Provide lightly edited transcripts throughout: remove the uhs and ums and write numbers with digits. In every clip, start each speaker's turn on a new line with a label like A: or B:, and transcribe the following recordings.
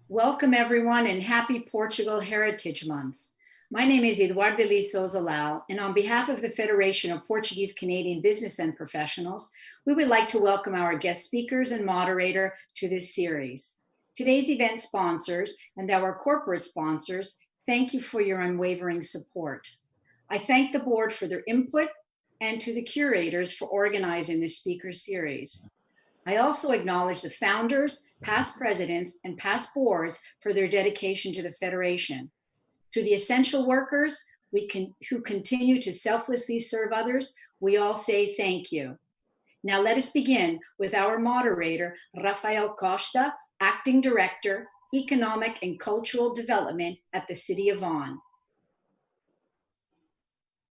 A: Welcome everyone and happy Portugal Heritage Month. My name is Eduardo de Souza Lau, and on behalf of the Federation of Portuguese Canadian Business and Professionals, we would like to welcome our guest speakers and moderator to this series. Today's event sponsors and our corporate sponsors, thank you for your unwavering support. I thank the board for their input and to the curators for organizing this speaker series. I also acknowledge the founders, past presidents, and past boards for their dedication to the Federation. To the essential workers who continue to selflessly serve others, we all say thank you. Now let us begin with our moderator, Rafael Costa, Acting Director, Economic and Cultural Development at the City of Vaughan.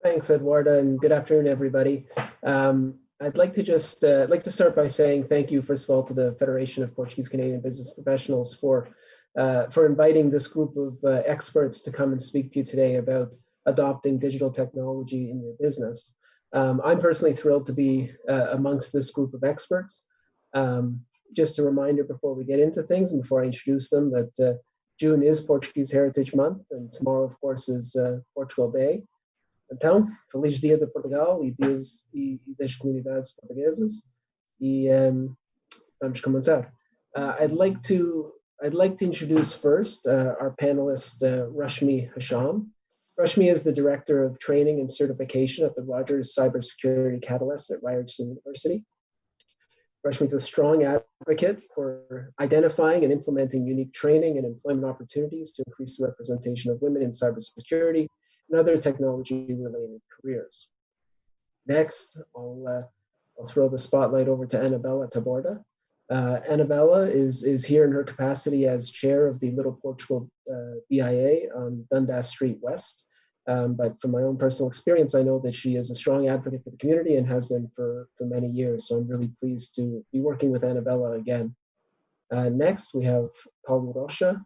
B: Thanks, Eduarda, and good afternoon, everybody. I'd like to start by saying thank you, first of all, to the Federation of Portuguese Canadian Business Professionals for inviting this group of experts to come and speak to you today about adopting digital technology in your business. I'm personally thrilled to be amongst this group of experts. Just a reminder before we get into things and before I introduce them that June is Portuguese Heritage Month, and tomorrow, of course, is Portugal Day. Então, feliz dia de Portugal e das comunidades portuguesas. E vamos começar. I'd like to introduce first our panelist, Rashmi Hasham. Rashmi is the Director of Training and Certification at the Rogers Cybersecurity Catalyst at Ryerson University. Rashmi is a strong advocate for identifying and implementing unique training and employment opportunities to increase the representation of women in cybersecurity and other technology-related careers. Next, I'll throw the spotlight over to Annabella Taborda. Annabella is here in her capacity as chair of the Little Portugal BIA on Dundas Street West. But from my own personal experience, I know that she is a strong advocate for the community and has been for many years. So I'm really pleased to be working with Annabella again. Next, we have Paulo Rocha.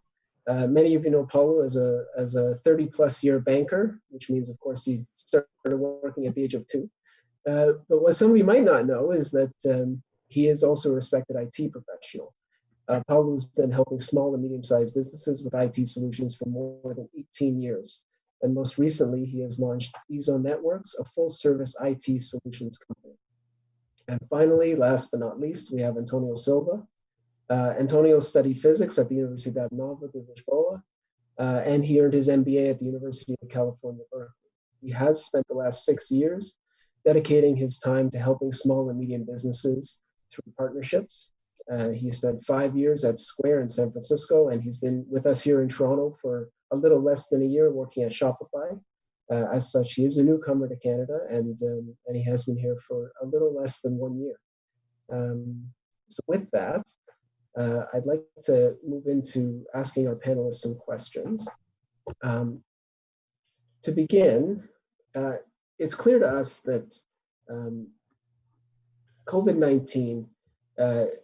B: Many of you know Paulo as a 30-plus year banker, which means, of course, he started working at the age of 2. But what some of you might not know is that he is also a respected IT professional. Paulo has been helping small and medium-sized businesses with IT solutions for more than 18 years. And most recently, he has launched Ezo Networks, a full-service IT solutions company. And finally, last but not least, we have Antonio Silva. Antonio studied physics at the Universidade Nova de Lisboa, and he earned his MBA at the University of California, Berkeley. He has spent the last 6 years dedicating his time to helping small and medium businesses through partnerships. He spent 5 years at Square in San Francisco, and he's been with us here in Toronto for a little less than a year working at Shopify. As such, he is a newcomer to Canada, and he has been here for a little less than 1 year. So with that, I'd like to move into asking our panelists some questions. To begin, it's clear to us that COVID-19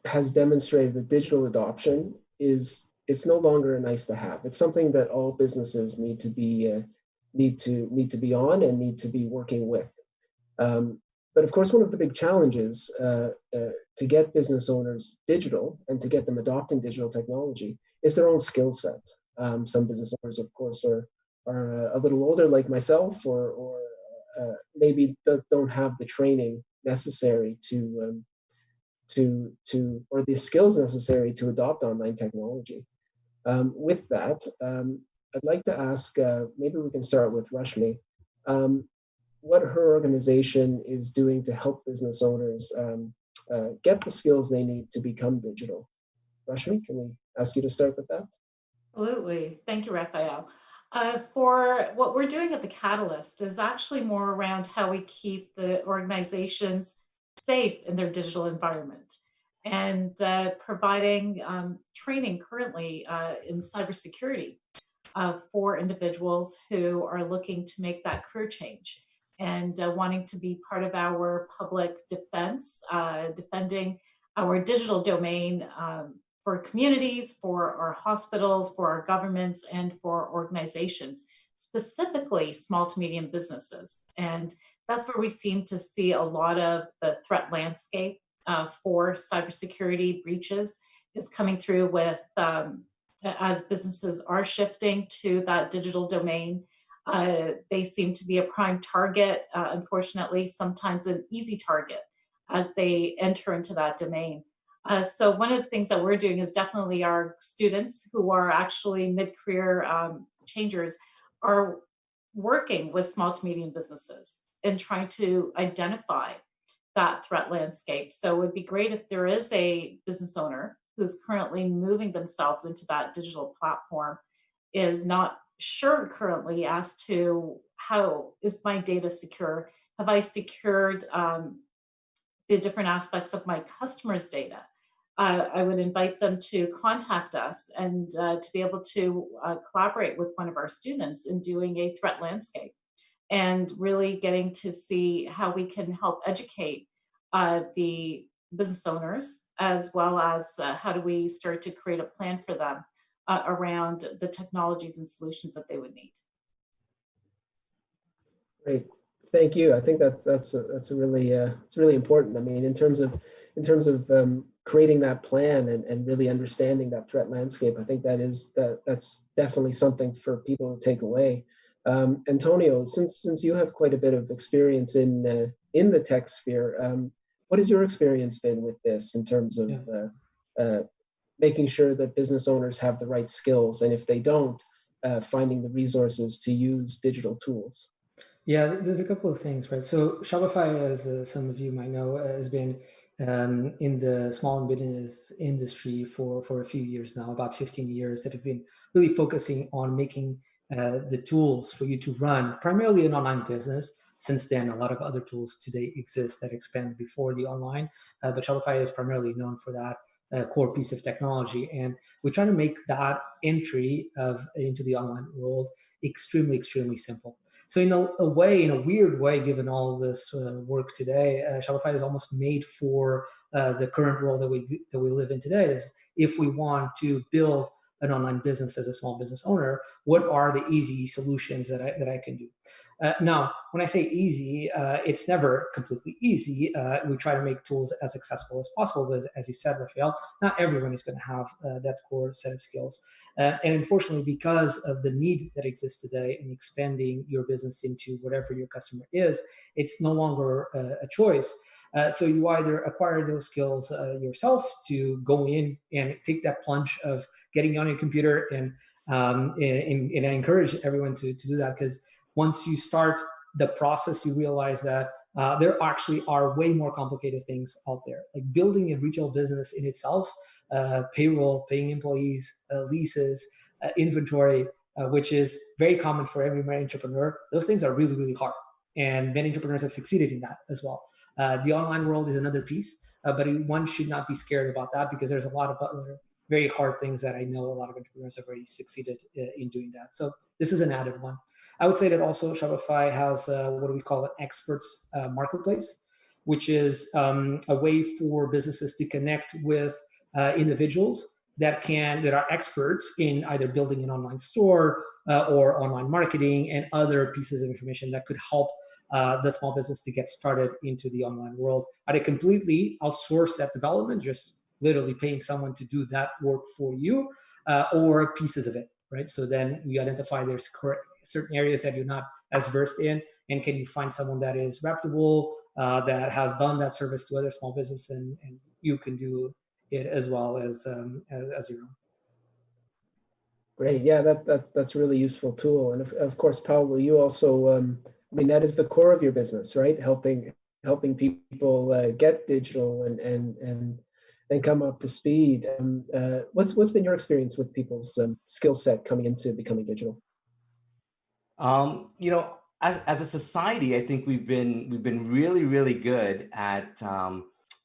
B: has demonstrated that digital adoption it's no longer a nice to have. It's something that all businesses need to be on and need to be working with. But of course, one of the big challenges to get business owners digital and to get them adopting digital technology is their own skill set. Some business owners, of course, are a little older, like myself, or maybe don't have the training necessary or the skills necessary to adopt online technology. With that, I'd like to ask, maybe we can start with Rashmi. What her organization is doing to help business owners get the skills they need to become digital. Rashmi, can we ask you to start with that?
C: Absolutely. Thank you, Raphael. For what we're doing at the Catalyst is actually more around how we keep the organizations safe in their digital environment and providing training currently in cybersecurity for individuals who are looking to make that career change and wanting to be part of our public defense, defending our digital domain for communities, for our hospitals, for our governments, and for organizations, specifically small to medium businesses. And that's where we seem to see a lot of the threat landscape for cybersecurity breaches is coming through with as businesses are shifting to that digital domain. They seem to be a prime target, unfortunately, sometimes an easy target as they enter into that domain. So one of the things that we're doing is definitely our students who are actually mid-career changers are working with small to medium businesses and trying to identify that threat landscape. So it would be great if there is a business owner who's currently moving themselves into that digital platform, is not sure currently as to how is my data secure? Have I secured the different aspects of my customers' data. I would invite them to contact us and to be able to collaborate with one of our students in doing a threat landscape and really getting to see how we can help educate the business owners, as well as how do we start to create a plan for them around the technologies and solutions that they would need.
B: Great, thank you. I think that's a really it's really important. I mean, in terms of creating that plan and really understanding that threat landscape, I think that's definitely something for people to take away. Antonio, since you have quite a bit of experience in the tech sphere, what has your experience been with this in terms of making sure that business owners have the right skills, and if they don't, finding the resources to use digital tools?
D: Yeah, there's a couple of things, right? So Shopify, as some of you might know, has been in the small and business industry for a few years now, about 15 years, that have been really focusing on making the tools for you to run primarily an online business. Since then, a lot of other tools today exist that expand before the online, but Shopify is primarily known for that core piece of technology. And we try to make that entry into the online world extremely, extremely simple. So in a way, in a weird way, given all of this work today, Shopify is almost made for the current world that we live in today. Is if we want to build an online business as a small business owner, what are the easy solutions that I can do? Now, when I say easy, it's never completely easy. We try to make tools as accessible as possible, but as you said, Raphael, not everyone is going to have that core set of skills. And unfortunately, because of the need that exists today in expanding your business into whatever your customer is, it's no longer a choice. So you either acquire those skills yourself to go in and take that plunge of getting on your computer, and I encourage everyone to do that, because once you start the process, you realize that there actually are way more complicated things out there. Like building a retail business in itself, payroll, paying employees, leases, inventory, which is very common for every entrepreneur. Those things are really, really hard. And many entrepreneurs have succeeded in that as well. The online world is another piece, but one should not be scared about that, because there's a lot of other very hard things that I know a lot of entrepreneurs have already succeeded in doing that. So this is an added one. I would say that also Shopify has what we call an experts marketplace, which is a way for businesses to connect with individuals that are experts in either building an online store or online marketing and other pieces of information that could help the small business to get started into the online world. Either completely outsource that development, just literally paying someone to do that work for you, or pieces of it, right? So then you identify there's certain areas that you're not as versed in, and can you find someone that is reputable, that has done that service to other small businesses, and you can do it as well as your own.
B: Great, yeah, that's a really useful tool. And of course, Paulo, you also, I mean, that is the core of your business, right? Helping people get digital and come up to speed. What's been your experience with people's skill set coming into becoming digital?
E: You know, as a society, I think we've been really, really good at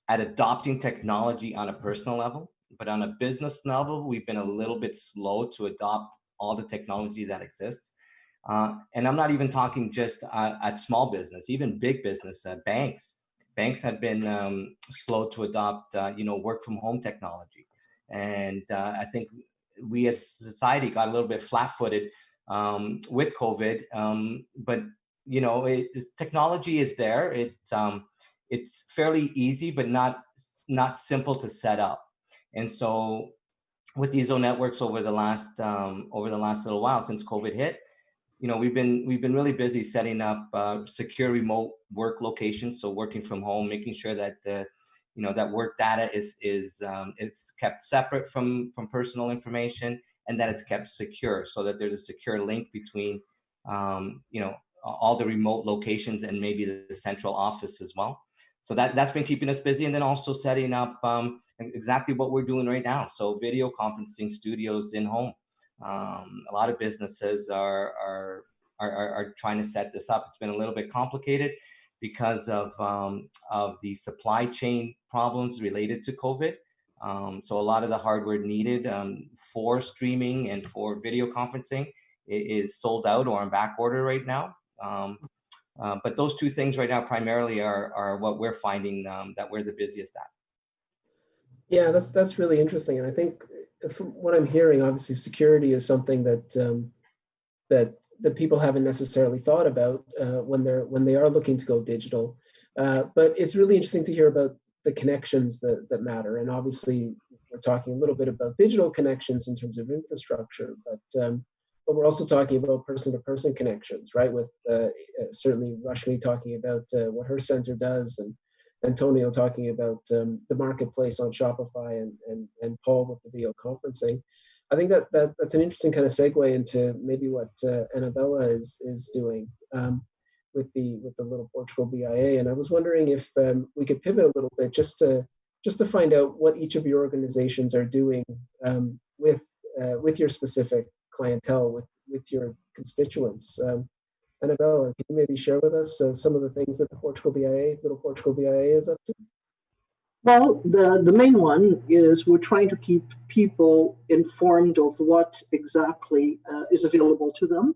E: adopting technology on a personal level, but on a business level, we've been a little bit slow to adopt all the technology that exists. And I'm not even talking just at small business, even big business, banks. Banks have been slow to adopt, work from home technology. And I think we as a society got a little bit flat-footed with COVID, but technology is there. It's fairly easy, but not simple to set up. And so, with these zone networks over the last little while since COVID hit, we've been really busy setting up secure remote work locations. So working from home, making sure that that work data is kept separate from personal information, and that it's kept secure, so that there's a secure link between all the remote locations and maybe the central office as well. So that's been keeping us busy, and then also setting up exactly what we're doing right now. So video conferencing studios in home. A lot of businesses are trying to set this up. It's been a little bit complicated, because of the supply chain problems related to COVID. So a lot of the hardware needed for streaming and for video conferencing is sold out or on back order right now. But those two things right now primarily are what we're finding that we're the busiest at.
B: Yeah, that's really interesting, and I think from what I'm hearing, obviously security is something that that people haven't necessarily thought about when they are looking to go digital. But it's really interesting to hear about the connections that matter, and obviously we're talking a little bit about digital connections in terms of infrastructure, but we're also talking about person-to-person connections, right? With certainly Rashmi talking about what her center does, and Antonio talking about the marketplace on Shopify, and Paul with the video conferencing. I think that's an interesting kind of segue into maybe what Annabella is doing with the Little Portugal BIA. And I was wondering if we could pivot a little bit just to find out what each of your organizations are doing with your specific clientele, with your constituents. Annabella, can you maybe share with us some of the things that the Little Portugal BIA is up to?
F: Well, the main one is we're trying to keep people informed of what exactly is available to them,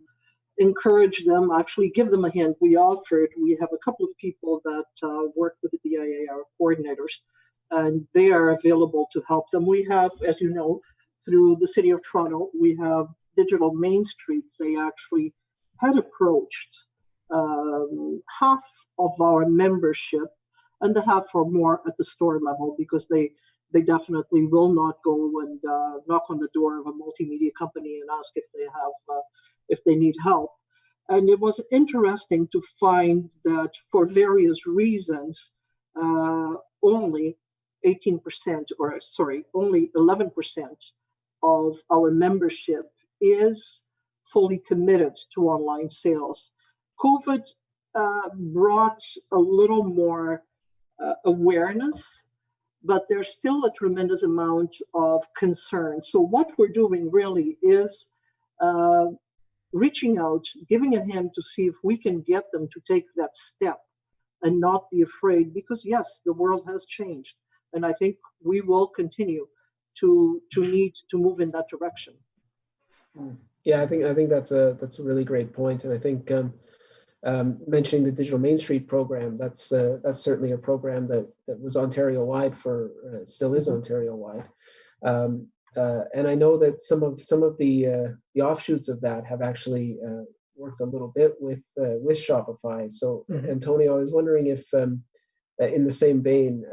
F: encourage them, actually give them a hint. We have a couple of people that work with the BIA, our coordinators, and they are available to help them. We have, as you know, through the City of Toronto, we have Digital Main Street. They actually had approached half of our membership, and the half are more at the store level, because they definitely will not go and knock on the door of a multimedia company and ask if they need help. And it was interesting to find that for various reasons, only 11% of our membership is fully committed to online sales. COVID brought a little more awareness, but there's still a tremendous amount of concern. So what we're doing really is reaching out, giving a hint to see if we can get them to take that step and not be afraid, because yes, the world has changed. And I think we will continue to need to move in that direction.
B: Yeah, I think that's a really great point, and I think mentioning the Digital Main Street program, that's certainly a program that was Ontario-wide still is Ontario-wide, and I know that some of the offshoots of that have actually worked a little bit with Shopify. So Antonio, I was wondering if in the same vein,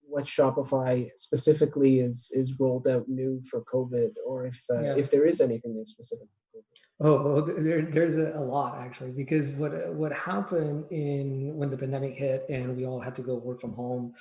B: what Shopify specifically is rolled out new for COVID, or if there is anything new specific for COVID.
D: Oh, there's a lot actually, because what happened when the pandemic hit and we all had to go work from home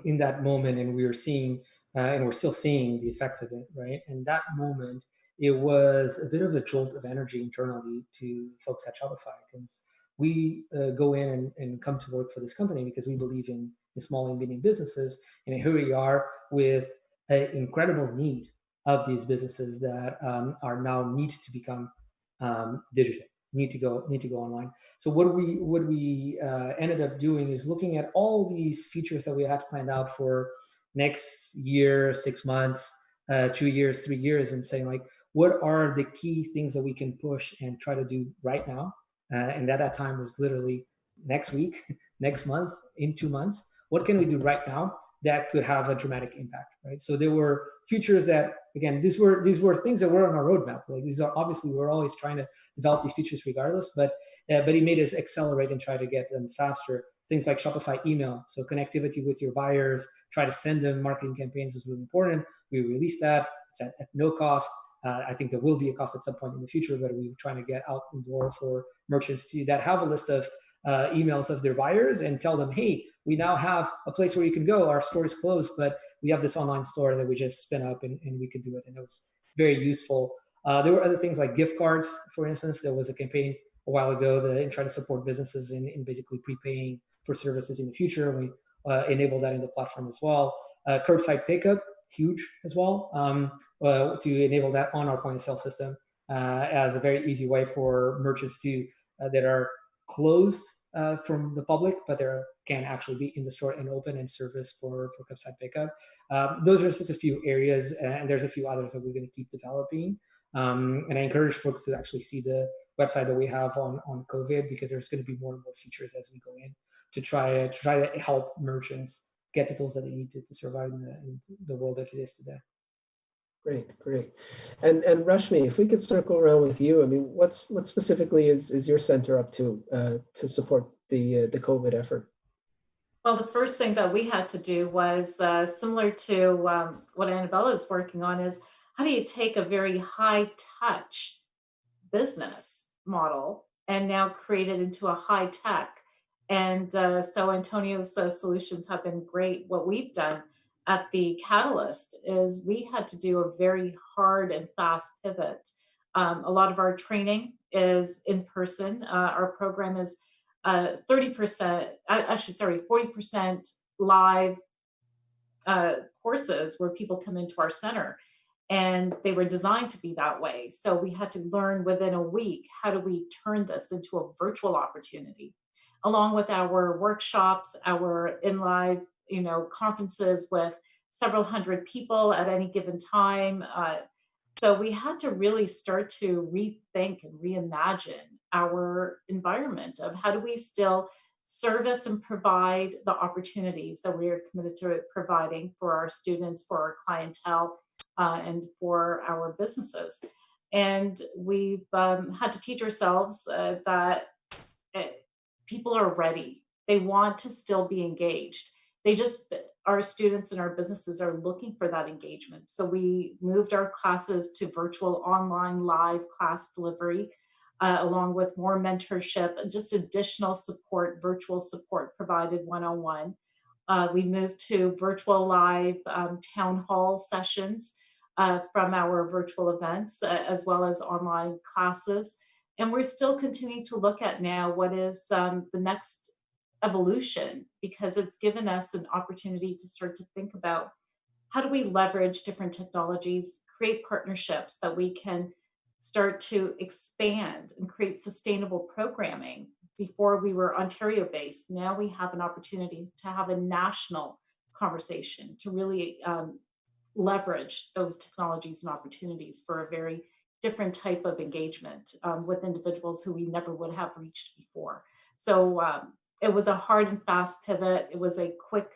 D: in that moment, and we were seeing and we're still seeing the effects of it, right? And that moment, it was a bit of a jolt of energy internally to folks at Shopify, because we go in and come to work for this company because we believe in small and medium businesses, and here we are with an incredible need of these businesses that are now need to become digital, need to go online. So what we ended up doing is looking at all these features that we had planned out for next year, 6 months, 2 years, 3 years, and saying like, what are the key things that we can push and try to do right now? And at that time was literally next week, next month, in 2 months. What can we do right now that could have a dramatic impact, right? So there were features that, again, these were things that were on our roadmap. Like these are obviously, we're always trying to develop these features regardless, but it made us accelerate and try to get them faster. Things like Shopify email, so connectivity with your buyers, try to send them marketing campaigns was really important. We released that. It's at no cost. I think there will be a cost at some point in the future, but we're trying to get out the door for merchants that have a list of emails of their buyers and tell them, hey, we now have a place where you can go. Our store is closed, but we have this online store that we just spin up and we could do it. And it was very useful. There were other things like gift cards, for instance. There was a campaign a while ago that tried to support businesses in basically prepaying for services in the future. We enabled that in the platform as well. Curbside pickup, huge as well, to enable that on our point of sale system as a very easy way for merchants that are closed from the public, but they can actually be in the store and open and service for curbside pickup. Those are just a few areas, and there's a few others that we're going to keep developing. And I encourage folks to actually see the website that we have on COVID, because there's going to be more and more features as we go in to try to help merchants get the tools that they need to survive in the world that it is today.
B: Great. And Rashmi, if we could circle around with you, I mean, what specifically is your center up to support the COVID effort?
C: Well, the first thing that we had to do was similar to what Annabella is working on, is how do you take a very high touch business model and now create it into a high tech. And so Antonio's solutions have been great. What we've done at the Catalyst is we had to do a very hard and fast pivot. A lot of our training is in person. Our program is 30%, actually, sorry, 40% live courses where people come into our center. And they were designed to be that way. So we had to learn within a week, how do we turn this into a virtual opportunity? Along with our workshops, our in-live, conferences with several hundred people at any given time. So we had to really start to rethink and reimagine our environment of how do we still service and provide the opportunities that we are committed to providing for our students, for our clientele, and for our businesses. And we've had to teach ourselves that people are ready. They want to still be engaged. Our students and our businesses are looking for that engagement. So we moved our classes to virtual online live class delivery, along with more mentorship and just additional support, virtual support provided one-on-one. We moved to virtual live town hall sessions from our virtual events, as well as online classes. And we're still continuing to look at now what is the next evolution, because it's given us an opportunity to start to think about how do we leverage different technologies, create partnerships that we can start to expand and create sustainable programming. Before we were Ontario based, now we have an opportunity to have a national conversation to really leverage those technologies and opportunities for a very different type of engagement with individuals who we never would have reached before. So it was a hard and fast pivot. It was a quick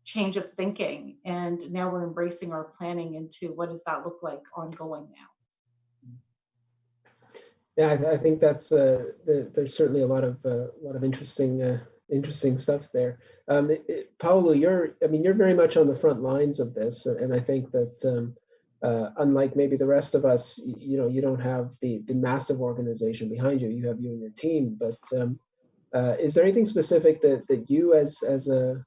C: change of thinking. And now we're embracing our planning into what does that look like ongoing now.
B: Yeah, I think that's there's certainly a lot of interesting stuff there. Paulo, you're very much on the front lines of this, and I think that unlike maybe the rest of us, you don't have the massive organization behind you. You have you and your team, but is there anything specific that you as a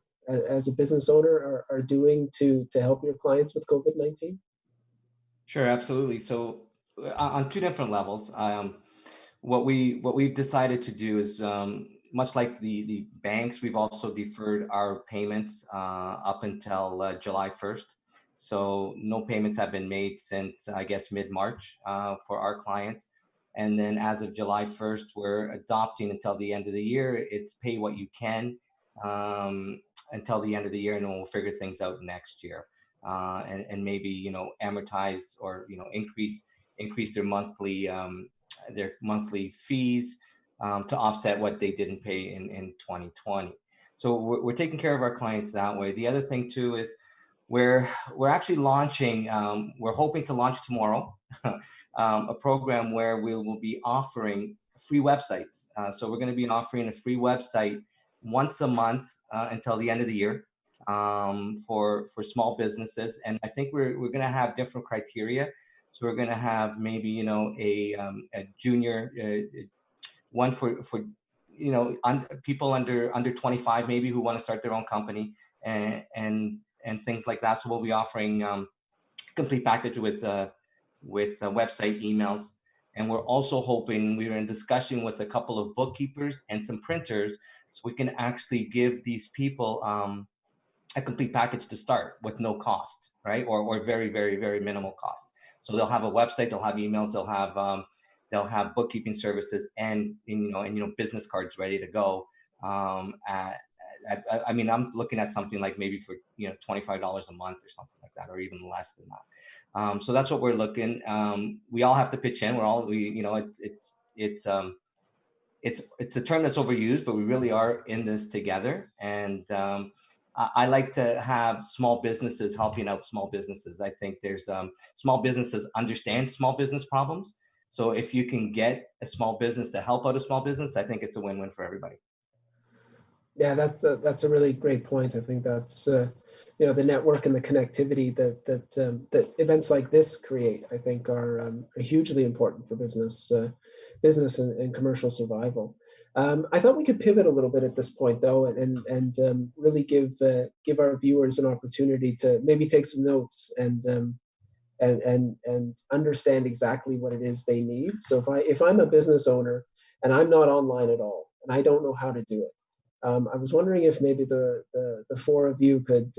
B: business owner are doing to help your clients with COVID-19?
E: Sure, absolutely. So on two different levels, what we've decided to do is much like the banks, we've also deferred our payments up until July 1st. So no payments have been made since, I guess, mid-March for our clients. And then as of July 1st, we're adopting until the end of the year. It's pay what you can until the end of the year, and then we'll figure things out next year. And maybe, amortize or, increase their monthly fees to offset what they didn't pay in 2020. So we're taking care of our clients that way. The other thing too is we're actually launching, we're hoping to launch tomorrow, a program where we will be offering free websites. So we're going to be offering a free website once a month until the end of the year for small businesses. And I think we're going to have different criteria. So we're going to have maybe, a junior one for people under 25, maybe, who want to start their own company and things like that. So we'll be offering a complete package with website, emails. And we're also hoping, we're in discussion with a couple of bookkeepers and some printers, so we can actually give these people a complete package to start with no cost, right? Or very, very, very minimal cost. So they'll have a website, they'll have emails, they'll have bookkeeping services and business cards ready to go I mean, I'm looking at something like maybe for, $25 a month or something like that, or even less than that. So that's what we're looking. We all have to pitch in. It's a term that's overused, but we really are in this together. And I like to have small businesses helping out small businesses. I think there's small businesses understand small business problems. So if you can get a small business to help out a small business, I think it's a win-win for everybody.
B: Yeah, that's a really great point. I think that's the network and the connectivity that events like this create, I think, are hugely important for business and commercial survival. I thought we could pivot a little bit at this point, though, and really give our viewers an opportunity to maybe take some notes and understand exactly what it is they need. So if I'm a business owner and I'm not online at all and I don't know how to do it, I was wondering if maybe the four of you could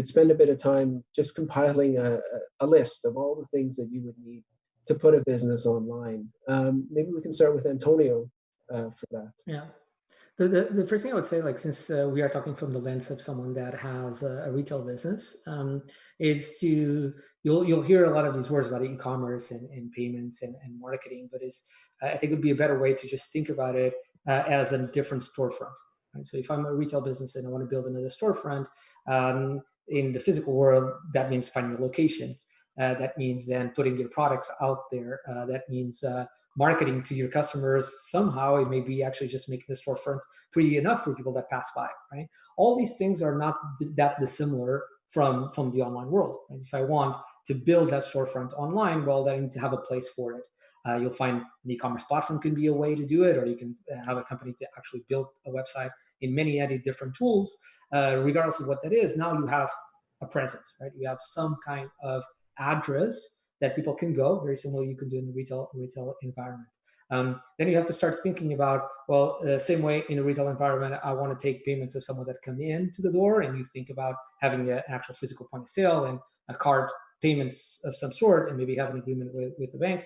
B: spend a bit of time just compiling a list of all the things that you would need to put a business online. Maybe we can start with Antonio for that.
D: Yeah. The first thing I would say, like, since we are talking from the lens of someone that has a retail business, is you'll hear a lot of these words about e-commerce and payments and marketing, but I think it would be a better way to just think about it as a different storefront. Right? So if I'm a retail business and I want to build another storefront in the physical world, that means finding a location. That means then putting your products out there. That means marketing to your customers. Somehow it may be actually just making the storefront pretty enough for people that pass by, right? All these things are not that dissimilar from the online world. Right? If I want to build that storefront online, well, then I need to have a place for it. You'll find an e-commerce platform can be a way to do it, or you can have a company to actually build a website in many different tools. Regardless of what that is, now you have a presence, right? You have some kind of address that people can go, very similar you can do in the retail environment. Then you have to start thinking about, well, same way in a retail environment, I want to take payments of someone that come in to the door, and you think about having an actual physical point of sale and a card payments of some sort, and maybe have an agreement with the bank.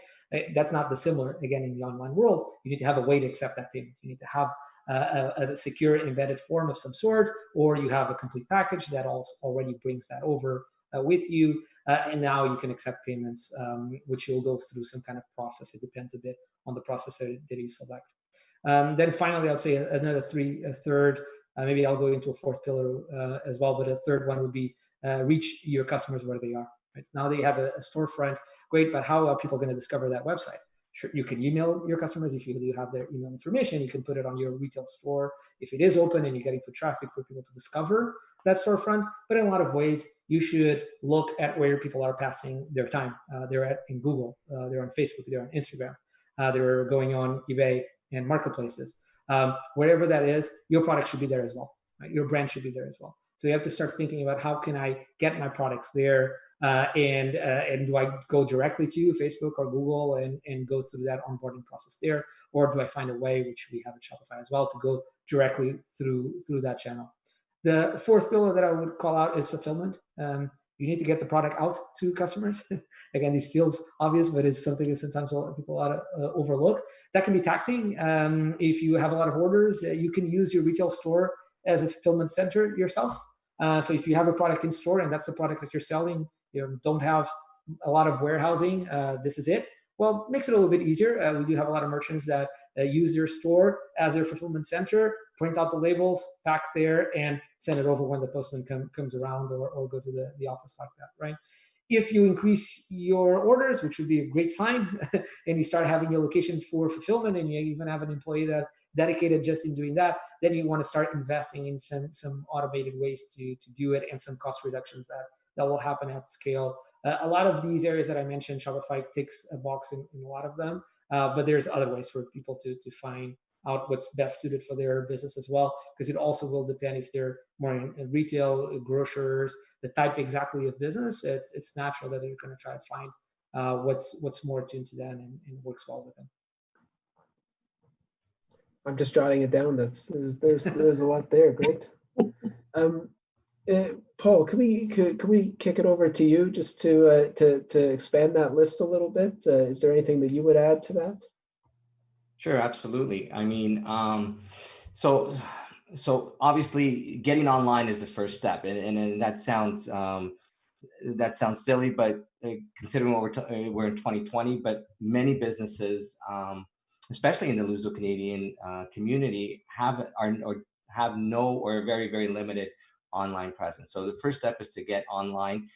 D: That's not dissimilar, again, in the online world. You need to have a way to accept that payment. You need to have a secure embedded form of some sort, or you have a complete package that also already brings that over with you. And now you can accept payments, which you'll go through some kind of process. It depends a bit on the process that you select. Then finally, I would say a third, maybe I'll go into a fourth pillar as well, but a third one would be reach your customers where they are. Right? Now that you have a storefront, great, but how are people going to discover that website? Sure, you can email your customers if you do have their email information. You can put it on your retail store if it is open and you're getting foot traffic for people to discover that storefront. But in a lot of ways, you should look at where people are passing their time. They're in Google, they're on Facebook, they're on Instagram, they're going on eBay and marketplaces. Wherever that is, your product should be there as well. Right? Your brand should be there as well. So you have to start thinking about how can I get my products there, and do I go directly to Facebook or Google and go through that onboarding process there, or do I find a way, which we have at Shopify as well, to go directly through that channel? The fourth pillar that I would call out is fulfillment. You need to get the product out to customers. Again, this feels obvious, but it's something that sometimes a lot of people overlook. That can be taxing. If you have a lot of orders, you can use your retail store as a fulfillment center yourself. So if you have a product in store and that's the product that you're selling, you don't have a lot of warehousing, this is it. Well, it makes it a little bit easier. We do have a lot of merchants that use their store as their fulfillment center, print out the labels, pack there, and send it over when the postman comes around, or go to the office like that, right? If you increase your orders, which would be a great sign, and you start having a location for fulfillment, and you even have an employee that dedicated just in doing that, then you want to start investing in some automated ways to do it, and some cost reductions that will happen at scale. A lot of these areas that I mentioned, Shopify ticks a box in a lot of them, but there's other ways for people to find out what's best suited for their business as well, because it also will depend if they're more in retail, grocers, the type exactly of business. It's natural that you're going to try to find what's more attuned to them and works well with them.
B: I'm just jotting it down. There's a lot there. Great. Paul, can we kick it over to you just to expand that list a little bit? Is there anything that you would add to that?
E: Sure, absolutely. I mean, so so obviously getting online is the first step, and that sounds silly, but considering what we're in 2020, but many businesses, especially in the Luso-Canadian community, have no or very, very limited online presence. So the first step is to get online,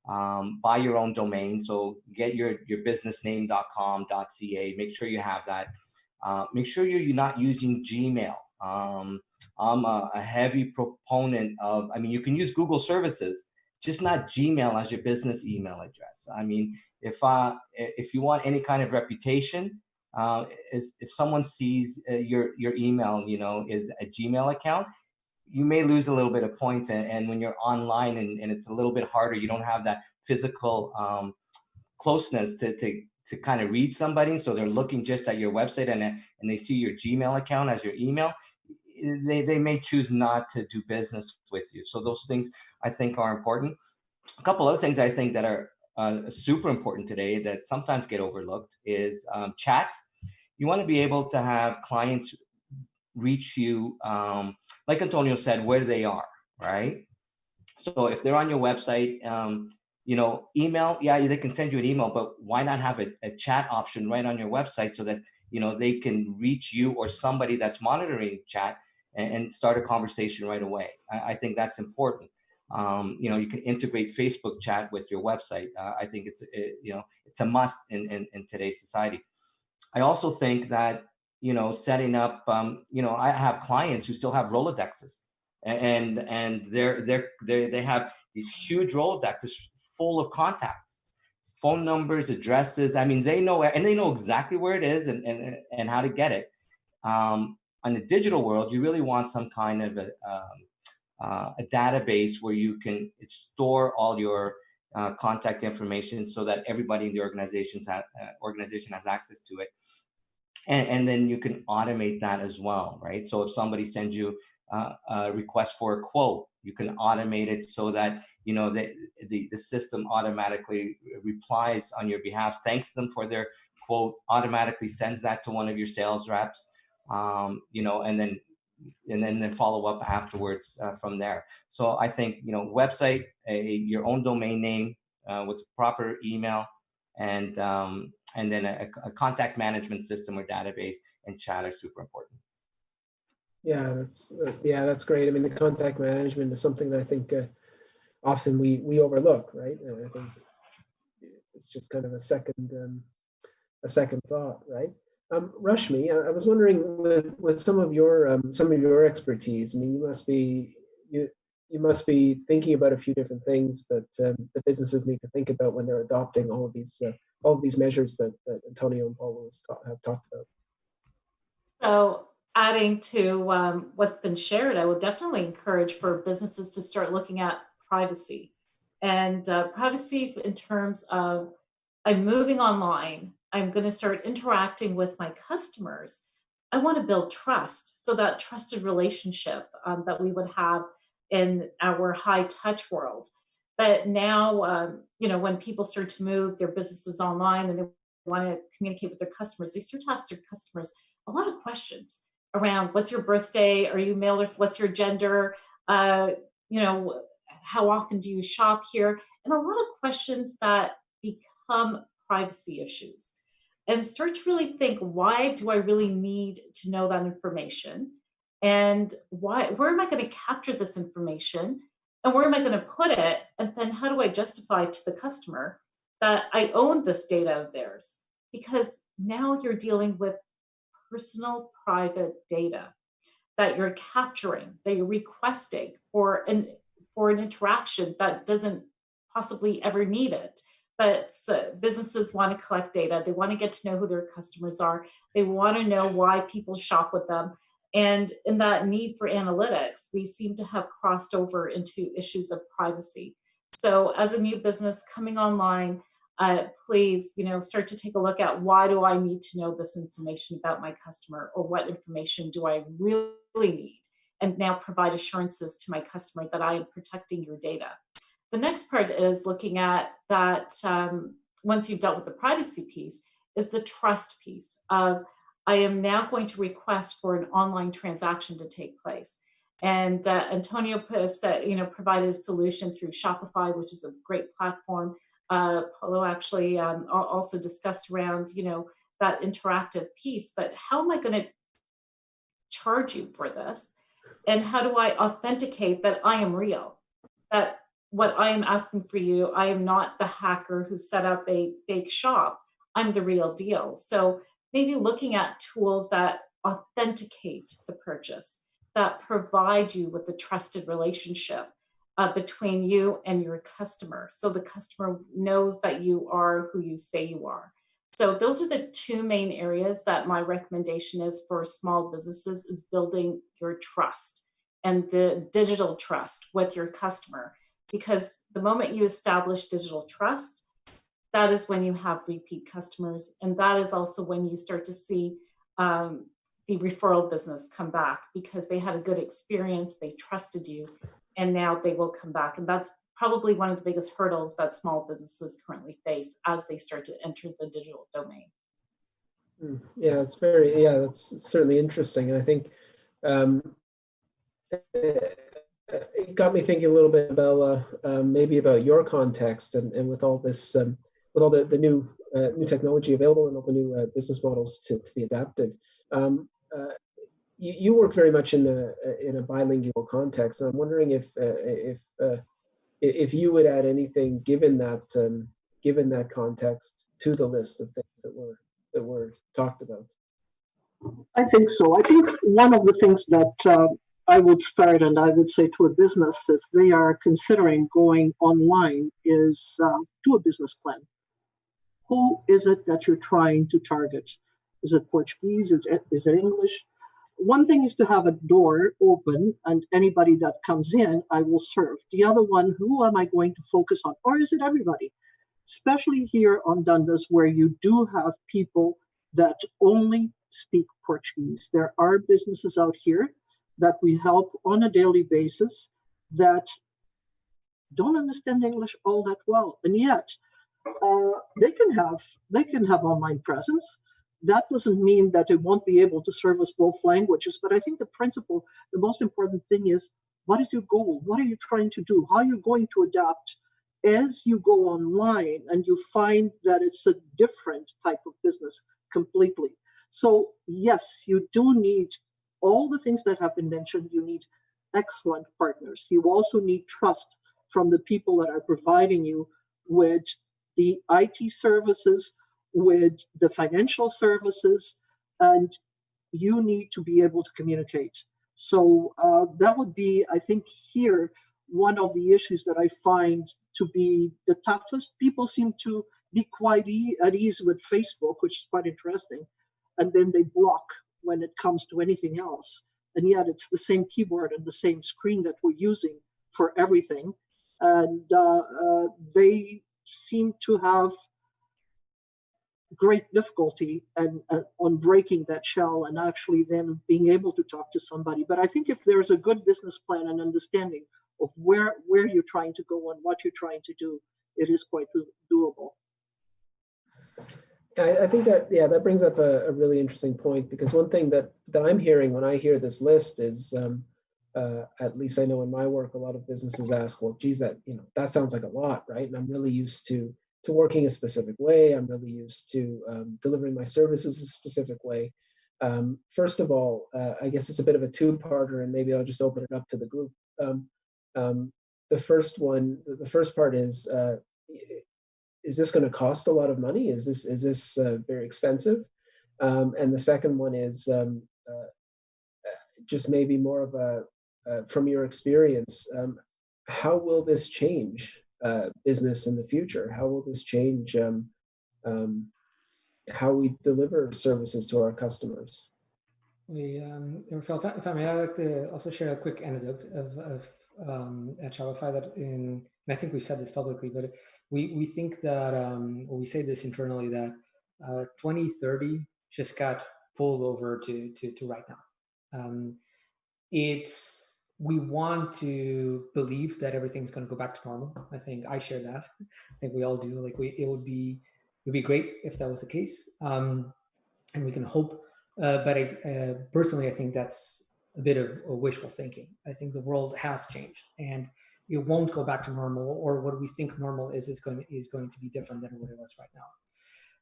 E: buy your own domain. So get your businessname.com.ca. Make sure you have that. Make sure you're not using Gmail. I'm a heavy proponent of, I mean, you can use Google services, just not Gmail as your business email address. I mean, if you want any kind of reputation, if someone sees your email, is a Gmail account, you may lose a little bit of points. And when you're online and it's a little bit harder, you don't have that physical closeness to kind of read somebody. So they're looking just at your website and they see your Gmail account as your email. They may choose not to do business with you. So those things I think are important. A couple other things I think that are super important today that sometimes get overlooked is chat. You want to be able to have clients reach you, like Antonio said, where they are, right? So if they're on your website, email, yeah, they can send you an email, but why not have a chat option right on your website so that, they can reach you or somebody that's monitoring chat and start a conversation right away. I think that's important. You can integrate Facebook chat with your website. I think it's a must in today's society. I also think that, setting up, I have clients who still have Rolodexes and they have these huge Rolodexes full of contacts, phone numbers, addresses. I mean, they know exactly where it is and how to get it. On the digital world, you really want some kind of a database where you can store all your contact information so that everybody in the organization has access to it. And then you can automate that as well, right? So if somebody sends you a request for a quote, you can automate it so that, the system automatically replies on your behalf, thanks them for their quote, automatically sends that to one of your sales reps, and then follow up afterwards from there. So I think, website, your own domain name with proper email, and then a contact management system or database and chat are super important.
B: Yeah, that's great. I mean, the contact management is something that I think often we overlook, right? And I think it's just kind of a second thought, right? Rashmi, I was wondering with some of your expertise. I mean, you must be thinking about a few different things that the businesses need to think about when they're adopting all of these measures that Antonio and Paulo have talked about.
C: So adding to what's been shared, I would definitely encourage for businesses to start looking at privacy and privacy in terms of I'm moving online. I'm going to start interacting with my customers. I want to build trust. So that trusted relationship that we would have in our high touch world. But now, when people start to move their businesses online and they want to communicate with their customers, they start to ask their customers a lot of questions around what's your birthday? Are you male or what's your gender? How often do you shop here? And a lot of questions that become privacy issues. And start to really think, why do I really need to know that information? And where am I going to capture this information? And where am I going to put it? And then how do I justify to the customer that I own this data of theirs? Because now you're dealing with personal private data that you're capturing, that you're requesting for an interaction that doesn't possibly ever need it. But businesses want to collect data. They want to get to know who their customers are. They want to know why people shop with them. And in that need for analytics, we seem to have crossed over into issues of privacy. So as a new business coming online, please, start to take a look at, why do I need to know this information about my customer, or what information do I really need? And now provide assurances to my customer that I am protecting your data. The next part is looking at that, once you've dealt with the privacy piece, is the trust piece of, I am now going to request for an online transaction to take place. And Antonio provided a solution through Shopify, which is a great platform. Paulo actually also discussed around, that interactive piece, but how am I going to charge you for this? And how do I authenticate that I am real? That what I am asking for you, I am not the hacker who set up a fake shop. I'm the real deal. So maybe looking at tools that authenticate the purchase, that provide you with a trusted relationship between you and your customer. So the customer knows that you are who you say you are. So those are the two main areas that my recommendation is for small businesses, is building your trust and the digital trust with your customer. Because the moment you establish digital trust, that is when you have repeat customers. And that is also when you start to see the referral business come back, because they had a good experience, they trusted you, and now they will come back. And that's probably one of the biggest hurdles that small businesses currently face as they start to enter the digital domain.
B: Yeah, that's certainly interesting. And I think it got me thinking a little bit about maybe about your context and with all this, with all the new technology available and all the new business models to be adapted. You work very much in a bilingual context, and I'm wondering if you would add anything, given that context, to the list of things that were talked about.
F: I think so. I think one of the things that I would start, and I would say to a business, if they are considering going online, is do a business plan. Who is it that you're trying to target? Is it Portuguese? Is it English? One thing is to have a door open, and anybody that comes in, I will serve. The other one, who am I going to focus on? Or is it everybody? Especially here on Dundas, where you do have people that only speak Portuguese. There are businesses out here that we help on a daily basis that don't understand English all that well, and yet they can have online presence. That doesn't mean that they won't be able to service both languages, but I think the most important thing is, what is your goal? What are you trying to do? How are you going to adapt as you go online and you find that it's a different type of business completely? So yes, you do need all the things that have been mentioned. You need excellent partners. You also need trust from the people that are providing you with the IT services, with the financial services, and you need to be able to communicate. So that would be, I think, here, one of the issues that I find to be the toughest. People seem to be quite at ease with Facebook, which is quite interesting, and then they block when it comes to anything else. And yet it's the same keyboard and the same screen that we're using for everything. And they seem to have great difficulty on breaking that shell and actually then being able to talk to somebody. But I think if there's a good business plan and understanding of where you're trying to go and what you're trying to do, it is quite doable.
B: I think that brings up a really interesting point, because one thing that I'm hearing when I hear this list is, at least I know in my work, a lot of businesses ask, well, geez, that sounds like a lot, right? And I'm really used to working a specific way. I'm really used to delivering my services a specific way. First of all, I guess it's a bit of a two-parter, and maybe I'll just open it up to the group. The first part is this going to cost a lot of money? Is this very expensive? And the second one is just maybe more of from your experience, how will this change business in the future? How will this change how we deliver services to our customers?
D: Rafael, if I may, I'd like to also share a quick anecdote of at Shopify and I think we've said this publicly, but we think that, or we say this internally, that 2030 just got pulled over to right now. We want to believe that everything's going to go back to normal. I think I share that. I think we all do. Like it would be great if that was the case, and we can hope. But personally, I think that's a bit of wishful thinking. I think the world has changed, and it won't go back to normal, or what we think normal is going to be different than what it was right now.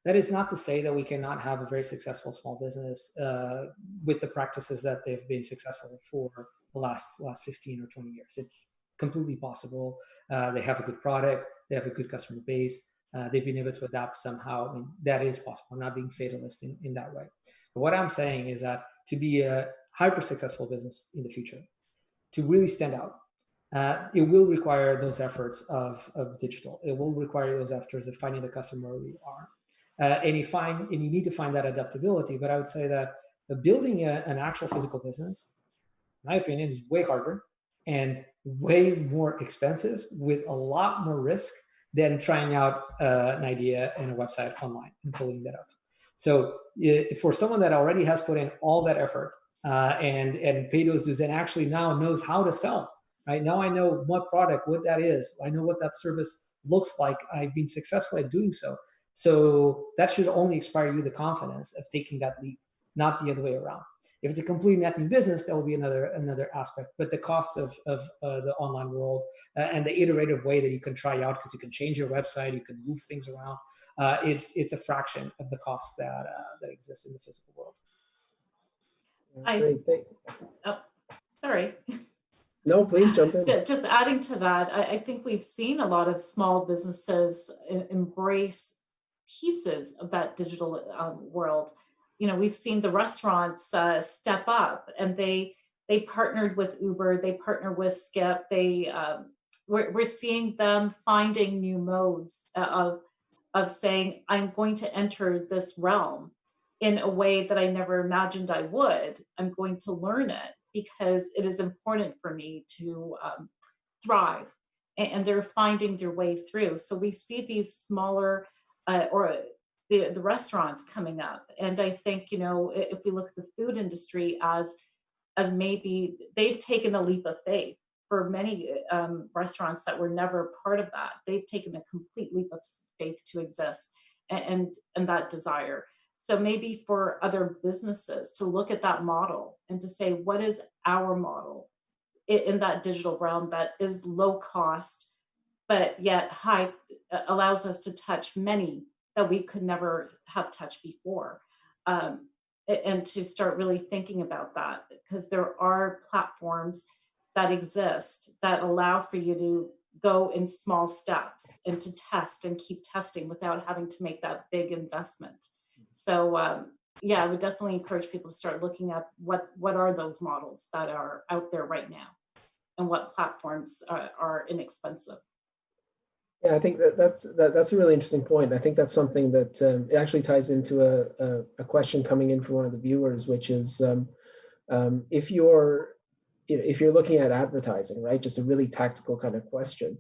D: That is not to say that we cannot have a very successful small business with the practices that they've been successful for the last 15 or 20 years. It's completely possible. They have a good product. They have a good customer base. They've been able to adapt somehow. I mean, that is possible. I'm not being fatalist in that way. But what I'm saying is that to be a hyper successful business in the future, to really stand out, it will require those efforts of digital. It will require those efforts of finding the customer where you are. And you need to find that adaptability. But I would say that building an actual physical business, in my opinion, is way harder and way more expensive with a lot more risk than trying out an idea and a website online and pulling that up. So for someone that already has put in all that effort and paid those dues and actually now knows how to sell, right? Now I know what product, what that is. I know what that service looks like. I've been successful at doing so. So that should only inspire you the confidence of taking that leap, not the other way around. If it's a complete net new business, that will be another aspect. But the costs of the online world and the iterative way that you can try out, because you can change your website, you can move things around. It's a fraction of the costs that exist in the physical world.
B: Great.
C: Sorry.
B: No, please jump in.
C: Just adding to that, I think we've seen a lot of small businesses embrace pieces of that digital world. You know, we've seen the restaurants step up, and they partnered with Uber, they partnered with Skip. We're seeing them finding new modes of saying, I'm going to enter this realm in a way that I never imagined I would. I'm going to learn it because it is important for me to thrive. And they're finding their way through. So we see these smaller or the restaurants coming up. And I think, you know, if we look at the food industry as maybe they've taken a leap of faith. For many restaurants that were never part of that, they've taken a complete leap of faith to exist and that desire. So maybe for other businesses to look at that model and to say, what is our model in that digital realm that is low cost, but yet high, allows us to touch many that we could never have touched before. And to start really thinking about that, because there are platforms that exist that allow for you to go in small steps and to test and keep testing without having to make that big investment. So yeah, I would definitely encourage people to start looking at what are those models that are out there right now and what platforms are inexpensive.
B: Yeah, I think that's a really interesting point. I think that's something that it actually ties into a question coming in from one of the viewers, which is if you're looking at advertising, right? Just a really tactical kind of question.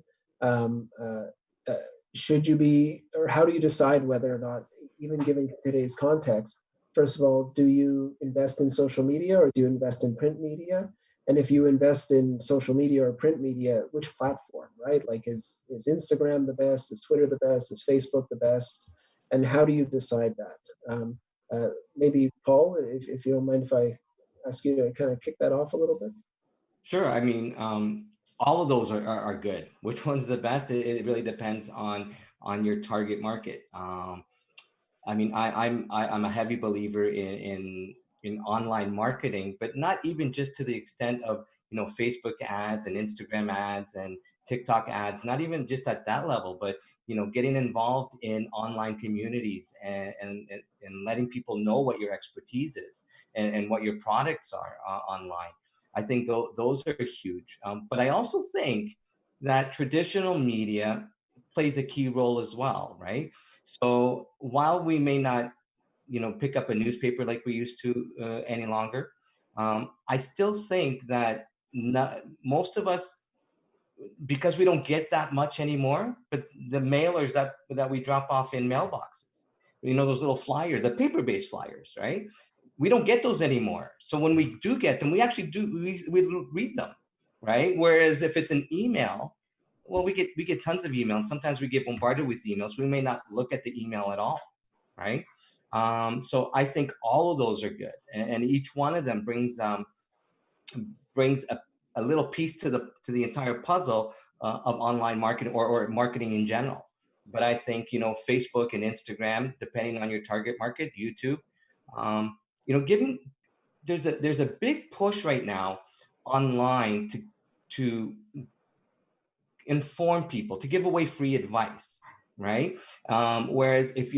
B: Should you be, or how do you decide whether or not, even given today's context, first of all, do you invest in social media or do you invest in print media? And if you invest in social media or print media, which platform, right? Like is Instagram the best? Is Twitter the best? Is Facebook the best? And how do you decide that? Maybe Paul, if you don't mind if I ask you to kind of kick that off a little bit. Sure.
E: I mean, all of those are good. Which one's the best? It really depends on your target market. I mean, I'm a heavy believer in online marketing, but not even just to the extent of, you know, Facebook ads and Instagram ads and TikTok ads, not even just at that level, but, you know, getting involved in online communities and letting people know what your expertise is and what your products are online. I think those are huge. But I also think that traditional media plays a key role as well, right? So while we may not, you know, pick up a newspaper like we used to any longer, I still think that most of us, because we don't get that much anymore, but the mailers that we drop off in mailboxes, you know, those little flyers, the paper-based flyers, right? We don't get those anymore. So when we do get them, we actually we read them, right? Whereas if it's an email, well, we get tons of email, and sometimes we get bombarded with emails. We may not look at the email at all, right? So I think all of those are good, and each one of them brings brings a little piece to the entire puzzle of online marketing or marketing in general. But I think, Facebook and Instagram, depending on your target market, YouTube, giving, there's a big push right now online to inform people, to give away free advice, right? Whereas if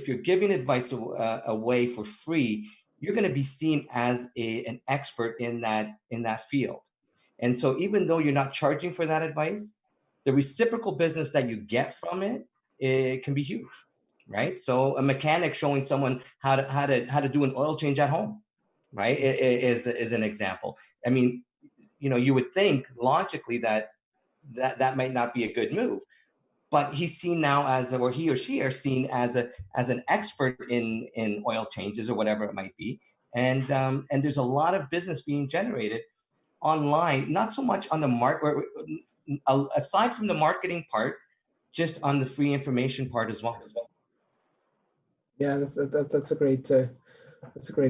E: you're giving advice away for free, you're going to be seen as an expert in that field. And so even though you're not charging for that advice, the reciprocal business that you get from it can be huge, right? So a mechanic showing someone how to do an oil change at home, right, is an example. I mean, you would think logically that might not be a good move, but he's seen now or he or she are seen as an expert in oil changes or whatever it might be, and there's a lot of business being generated online, not so much on the market, aside from the marketing part, just on the free information part as well.
B: Yeah, that's a great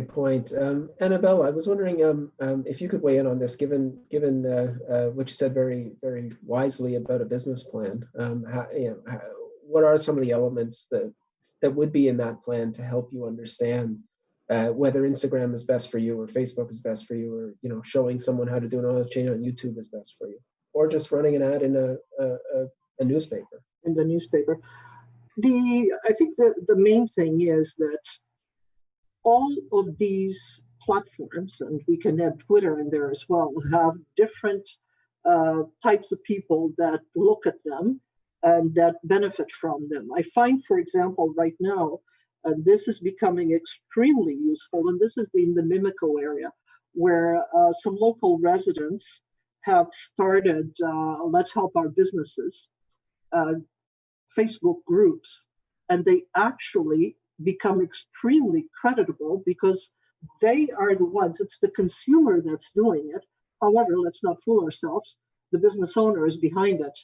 B: point. Annabelle, I was wondering if you could weigh in on this, given what you said very, very wisely about a business plan. What are some of the elements that would be in that plan to help you understand whether Instagram is best for you, or Facebook is best for you, or showing someone how to do an oil change on YouTube is best for you, or just running an ad in a newspaper?
F: In the newspaper, I think the main thing is that all of these platforms, and we can add Twitter in there as well, have different types of people that look at them and that benefit from them. I find, for example, right now, this is becoming extremely useful, and this is in the Mimico area, where some local residents have started Let's Help Our Businesses Facebook groups, and they actually become extremely creditable because they are the ones, it's the consumer that's doing it. However, let's not fool ourselves, the business owner is behind it,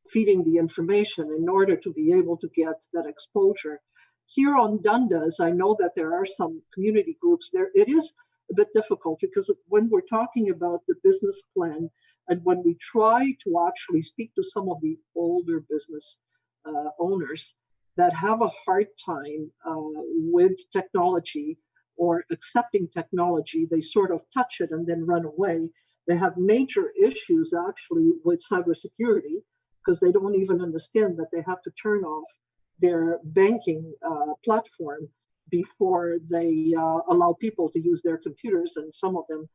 F: feeding the information in order to be able to get that exposure. Here on Dundas, I know that there are some community groups there. It is a bit difficult because when we're talking about the business plan and when we try to actually speak to some of the older business owners that have a hard time with technology or accepting technology, they sort of touch it and then run away. They have major issues actually with cybersecurity because they don't even understand that they have to turn off their banking platform before they allow people to use their computers, and some of them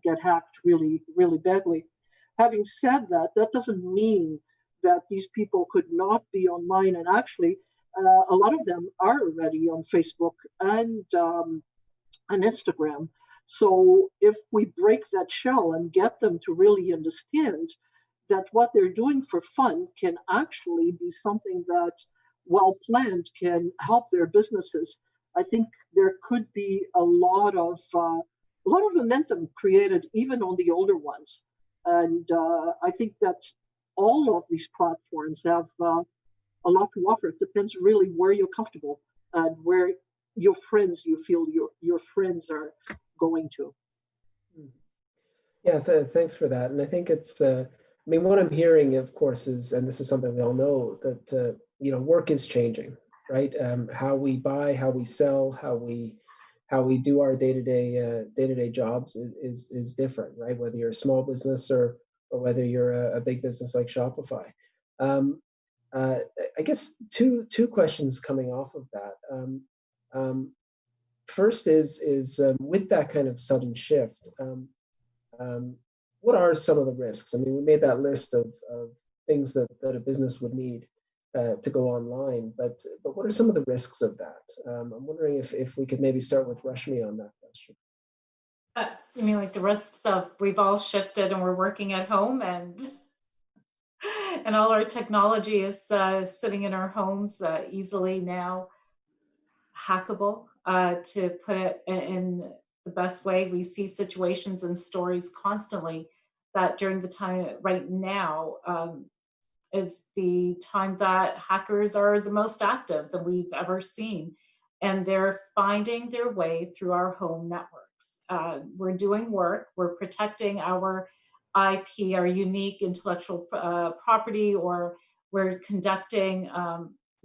F: get hacked really, really badly. Having said that, that doesn't mean that these people could not be online, and actually a lot of them are already on Facebook and Instagram. So if we break that shell and get them to really understand that what they're doing for fun can actually be something that, well planned, can help their businesses, I think there could be a lot of momentum created even on the older ones. And I think that all of these platforms have a lot to offer. It depends really where you're comfortable and where you feel your friends are going to.
B: Yeah, thanks for that. And I think it's, what I'm hearing, of course, is, and this is something we all know, that, work is changing, right? How we buy, how we sell, how we do our day-to-day jobs is different, right? Whether you're a small business or whether you're a big business like Shopify. I guess two questions coming off of that. First is with that kind of sudden shift, what are some of the risks? I mean, we made that list of things that a business would need to go online, but what are some of the risks of that? I'm wondering if we could maybe start with Rashmi on that question.
C: You mean like the risks of we've all shifted and we're working at home and all our technology is sitting in our homes, easily now hackable, to put it in the best way. We see situations and stories constantly that during the time right now is the time that hackers are the most active that we've ever seen. And they're finding their way through our home network. networks. We're doing work, we're protecting our IP, our unique intellectual property, or we're conducting,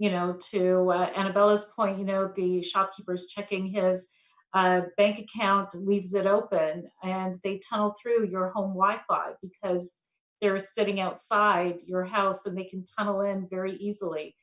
C: to Annabella's point, the shopkeeper's checking his bank account, leaves it open, and they tunnel through your home Wi-Fi because they're sitting outside your house and they can tunnel in very easily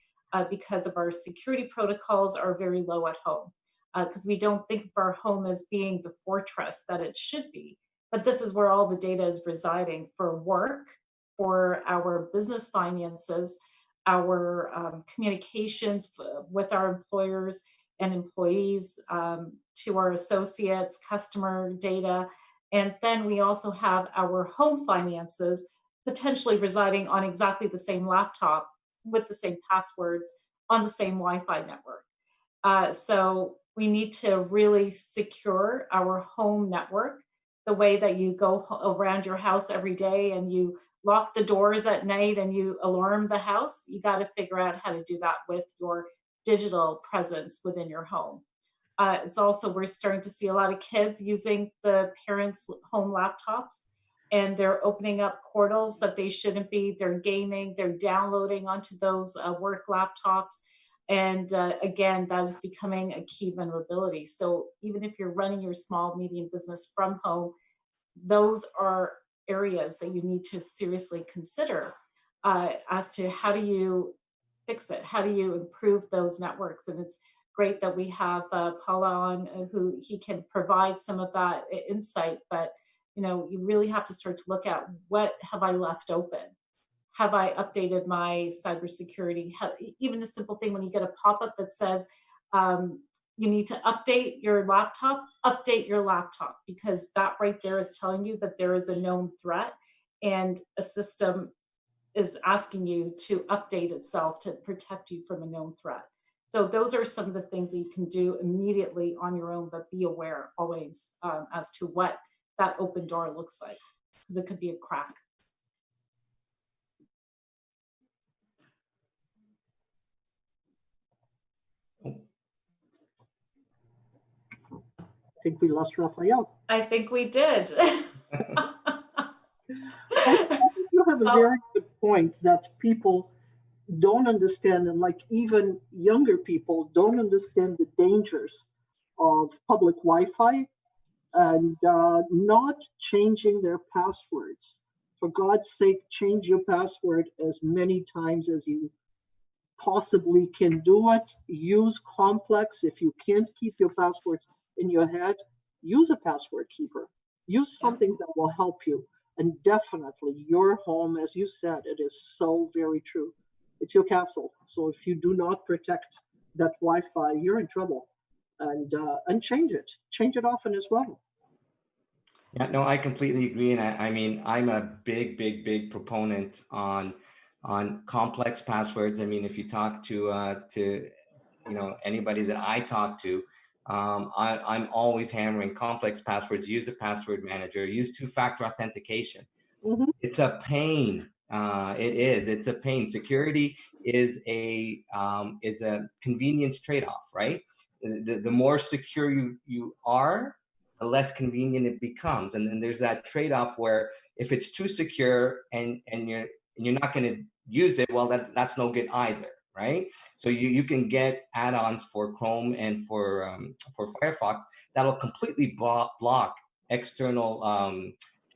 C: because of our security protocols are very low at home. Because we don't think of our home as being the fortress that it should be. But this is where all the data is residing for work, for our business finances, our communications with our employers and employees, to our associates, customer data. And then we also have our home finances potentially residing on exactly the same laptop with the same passwords on the same Wi-Fi network. So we need to really secure our home network the way that you go around your house every day and you lock the doors at night and you alarm the house. You got to figure out how to do that with your digital presence within your home. It's also, we're starting to see a lot of kids using the parents' home laptops, and they're opening up portals that they shouldn't be. They're gaming, they're downloading onto those work laptops. And again, that is becoming a key vulnerability. So even if you're running your small, medium business from home, those are areas that you need to seriously consider as to how do you fix it? How do you improve those networks? And it's great that we have Paula on, who he can provide some of that insight. But you really have to start to look at, what have I left open? Have I updated my cybersecurity? Even a simple thing, when you get a pop-up that says you need to update your laptop, because that right there is telling you that there is a known threat and a system is asking you to update itself to protect you from a known threat. So those are some of the things that you can do immediately on your own, but be aware always as to what that open door looks like, because it could be a crack.
F: I think we lost Raphael.
C: I think we did.
F: I think you have a very good point that people don't understand, and like even younger people don't understand the dangers of public Wi-Fi and not changing their passwords. For God's sake, change your password as many times as you possibly can do it. Use complex. If you can't keep your passwords in your head, use a password keeper. Use something that will help you. And definitely your home, as you said, it is so very true. It's your castle. So if you do not protect that Wi-Fi, you're in trouble. And change it often as well.
E: Yeah, no, I completely agree. And I mean, I'm a big proponent on complex passwords. I mean, if you talk to anybody that I talk to, I'm always hammering complex passwords. Use a password manager. Use two-factor authentication.
F: Mm-hmm.
E: It's a pain. It is. It's a pain. Security is a convenience trade-off, right? The more secure you are, the less convenient it becomes. And then there's that trade-off where if it's too secure and you're not going to use it, well, that's no good either, right? So you can get add-ons for Chrome and for Firefox that'll completely block external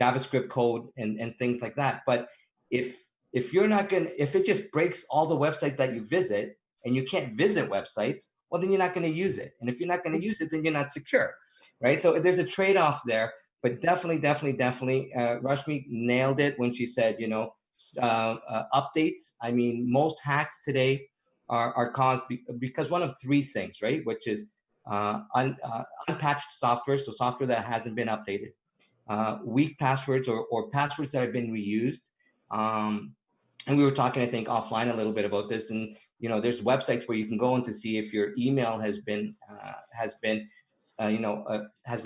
E: JavaScript code and things like that. But if it just breaks all the websites that you visit and you can't visit websites, well, then you're not going to use it. And if you're not going to use it, then you're not secure, right? So there's a trade-off there, but definitely, Rashmi nailed it when she said, updates. I mean, most hacks today are caused because one of three things, right? Which is unpatched software, so software that hasn't been updated, weak passwords or passwords that have been reused. And we were talking, I think, offline a little bit about this. And there's websites where you can go in to see if your email has been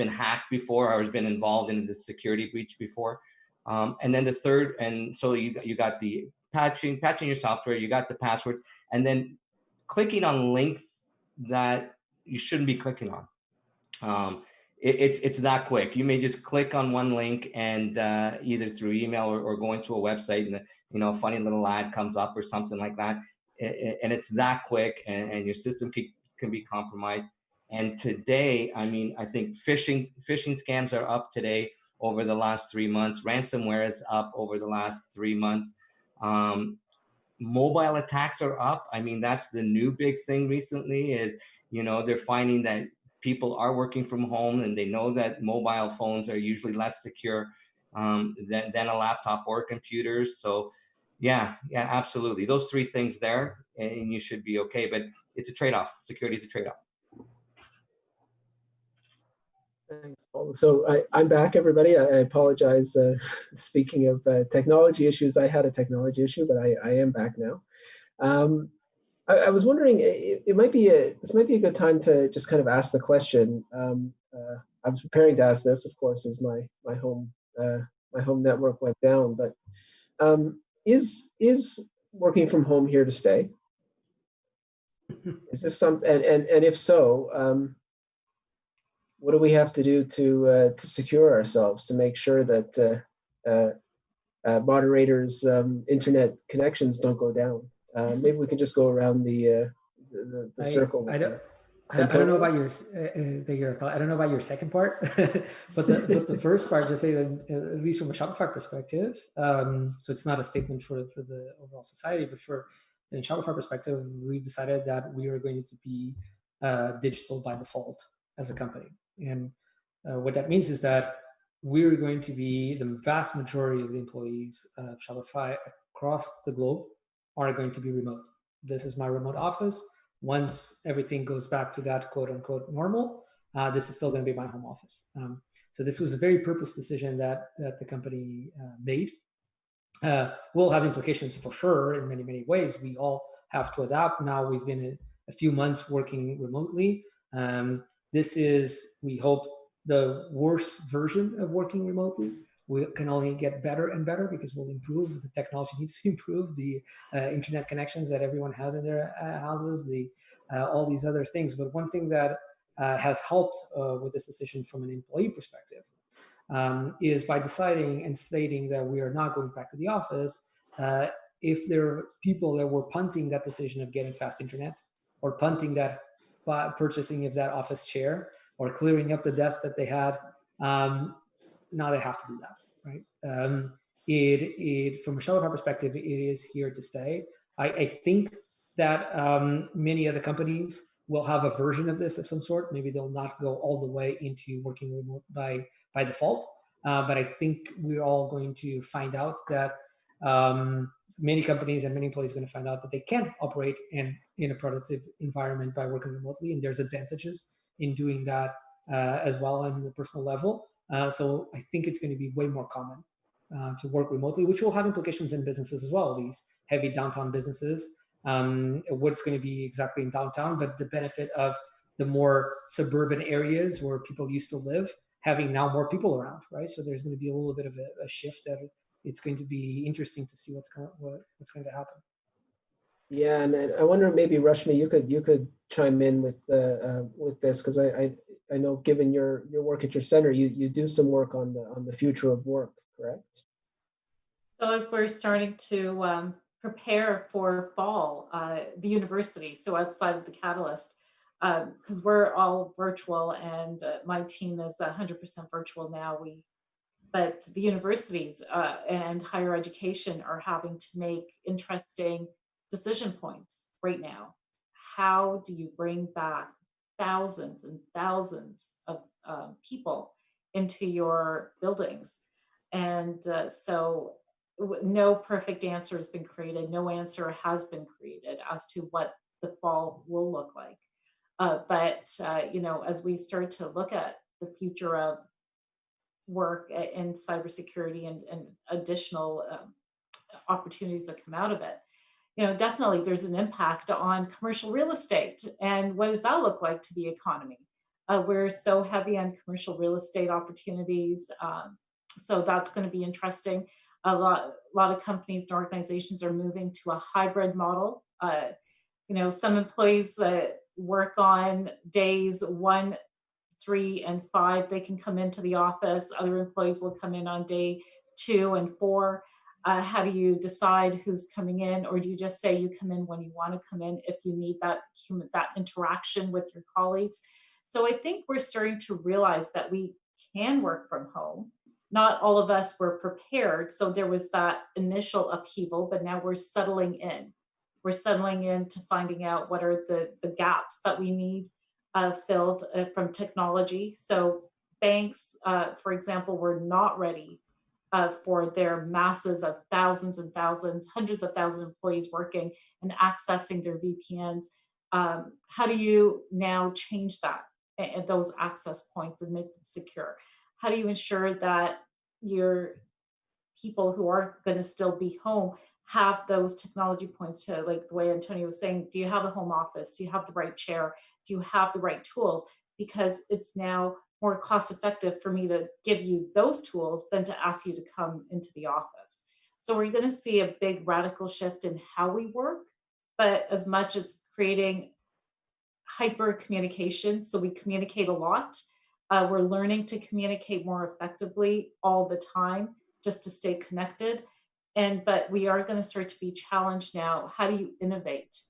E: hacked before or has been involved in the security breach before. And then the third, and so you got the patching your software, you got the passwords, and then clicking on links that you shouldn't be clicking on. it's that quick. You may just click on one link and either through email or going to a website, and a funny little ad comes up or something like that, and it's that quick, and your system can be compromised. And today, I mean, I think phishing scams are up today over the last 3 months. Ransomware is up over the last 3 months. Mobile attacks are up. I mean, that's the new big thing recently is, they're finding that people are working from home, and they know that mobile phones are usually less secure than a laptop or computers. So yeah, absolutely. Those three things there, and you should be okay, but it's a trade-off. Security is a trade-off.
B: Thanks, Paul. So I'm back, everybody. I apologize. Speaking of technology issues, I had a technology issue, but I am back now. I was wondering, this might be a good time to just kind of ask the question. I was preparing to ask this, of course, as my home network went down. But is working from home here to stay? Is this something? And if so, what do we have to do to secure ourselves to make sure that moderators' internet connections don't go down? Maybe we can just go around the circle.
D: I don't know about your second part, but the first part, just say that at least from a Shopify perspective, so it's not a statement for the overall society, but in Shopify perspective, we've decided that we are going to be digital by default as a company. And what that means is that we're going to be, the vast majority of the employees of Shopify across the globe are going to be remote. This is my remote office. Once everything goes back to that quote unquote normal, this is still going to be my home office. So this was a very purpose decision that the company made. Will have implications for sure in many, many ways. We all have to adapt. Now we've been a few months working remotely. This is, we hope, the worst version of working remotely. We can only get better and better because we'll improve. The technology needs to improve. The internet connections that everyone has in their houses, all these other things. But one thing that has helped with this decision from an employee perspective is by deciding and stating that we are not going back to the office. If there are people that were punting that decision of getting fast internet, or punting that purchasing of that office chair, or clearing up the desk that they had, now they have to do that, right? From a Shopify perspective, it is here to stay. I think that many of the companies will have a version of this of some sort. Maybe they'll not go all the way into working remote by default, but I think we're all going to find out that many companies and many employees are going to find out that they can operate in a productive environment by working remotely, and there's advantages in doing that as well on the personal level. So I think it's going to be way more common to work remotely, which will have implications in businesses as well, these heavy downtown businesses. What's going to be exactly in downtown, but the benefit of the more suburban areas where people used to live, having now more people around, right? So there's going to be a little bit of a shift that it's going to be interesting to see what's going to happen.
B: Yeah, and I wonder, maybe Rashmi, you could chime in with this, because I know, given your work at your center, you do some work on the future of work, correct?
C: So as we're starting to prepare for fall, the university, so outside of the Catalyst, because we're all virtual, and my team is 100% virtual now. But the universities and higher education are having to make interesting decision points right now. How do you bring back thousands and thousands of people into your buildings? And so no perfect answer has been created. No answer has been created as to what the fall will look like. But as we start to look at the future of work in cybersecurity and additional opportunities that come out of it, definitely there's an impact on commercial real estate. And what does that look like to the economy? We're so heavy on commercial real estate opportunities. So that's going to be interesting. A lot of companies and organizations are moving to a hybrid model. Some employees work on days 1 3 and 5, they can come into the office. Other employees will come in on day 2 and 4. How do you decide who's coming in, or do you just say you come in when you want to come in if you need that that interaction with your colleagues? So I think we're starting to realize that we can work from home. Not all of us were prepared, so there was that initial upheaval, but now we're settling in. We're settling into finding out what are the gaps that we need filled from technology. So banks, for example, were not ready for their masses of thousands and thousands, hundreds of thousands of employees working and accessing their VPNs. How do you now change that and those access points and make them secure? How do you ensure that your people who are going to still be home have those technology points to, like the way Antonio was saying, do you have a home office? Do you have the right chair? Do you have the right tools? Because it's now more cost effective for me to give you those tools than to ask you to come into the office. So we're going to see a big radical shift in how we work, but as much as creating hyper communication, so we communicate a lot. We're learning to communicate more effectively all the time just to stay connected. But we are going to start to be challenged now. How do you innovate?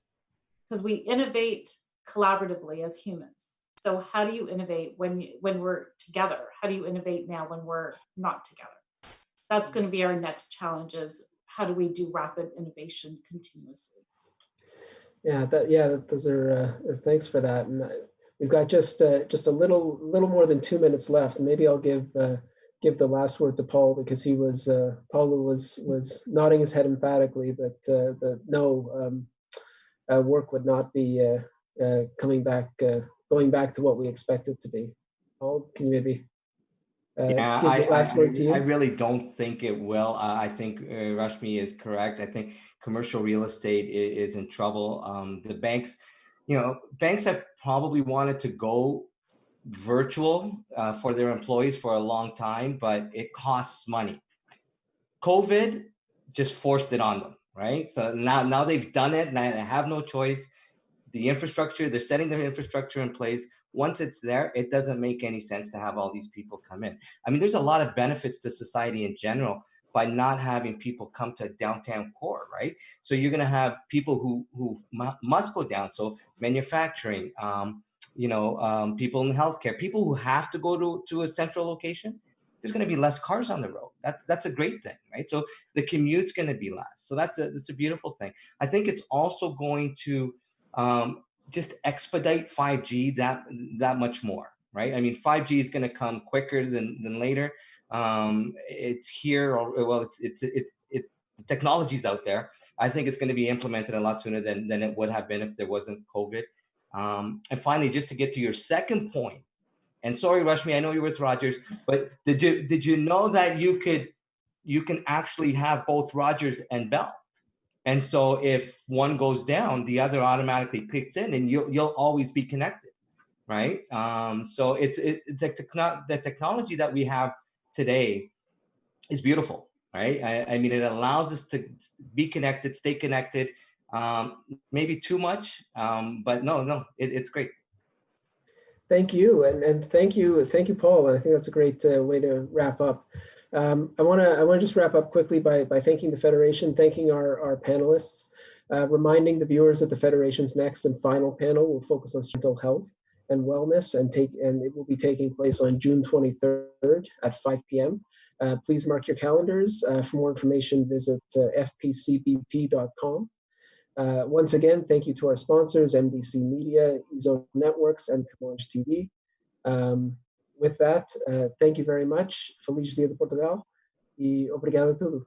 C: Because we innovate collaboratively as humans. So how do you innovate when we're together? How do you innovate now when we're not together? That's going to be our next challenge, is how do we do rapid innovation continuously?
B: Yeah, those are, thanks for that. And we've got just a little more than 2 minutes left. And maybe I'll give the last word to Paul, because he was, Paulo was nodding his head emphatically that the work would not be going back to what we expect it to be. Paul, can you maybe give the last word to you?
E: I really don't think it will. I think Rashmi is correct. I think commercial real estate is in trouble. The banks, banks have probably wanted to go virtual for their employees for a long time, but it costs money. COVID just forced it on them, right? So now they've done it, and they have no choice. The infrastructure, they're setting their infrastructure in place. Once it's there, it doesn't make any sense to have all these people come in. I mean, there's a lot of benefits to society in general by not having people come to downtown core, right? So you're going to have people who must go down. So manufacturing, people in healthcare, people who have to go to a central location. There's going to be less cars on the road. That's a great thing, right? So the commute's going to be less. So that's a beautiful thing. I think it's also going to just expedite 5G that much more, right? I mean, 5G is going to come quicker than later. It's here, the technology's out there. I think it's going to be implemented a lot sooner than it would have been if there wasn't COVID. And finally, just to get to your second point, and sorry, Rashmi, I know you're with Rogers, but did you know that you can actually have both Rogers and Bell? And so if one goes down, the other automatically kicks in, and you'll always be connected, right? So it's the technology that we have today is beautiful, right? I mean, it allows us to be connected, stay connected. Maybe too much, but no, it's great.
B: Thank you, and thank you, Paul. I think that's a great way to wrap up. I want to just wrap up quickly by thanking the Federation, thanking our panelists, reminding the viewers that the Federation's next and final panel will focus on mental health and wellness, and it will be taking place on June 23rd at 5 p.m. Please mark your calendars. For more information, visit fpcbp.com. Once again, thank you to our sponsors, MDC Media, Ezo Networks, and Camões TV. With that, thank you very much. Feliz Dia de Portugal e obrigado a tudo.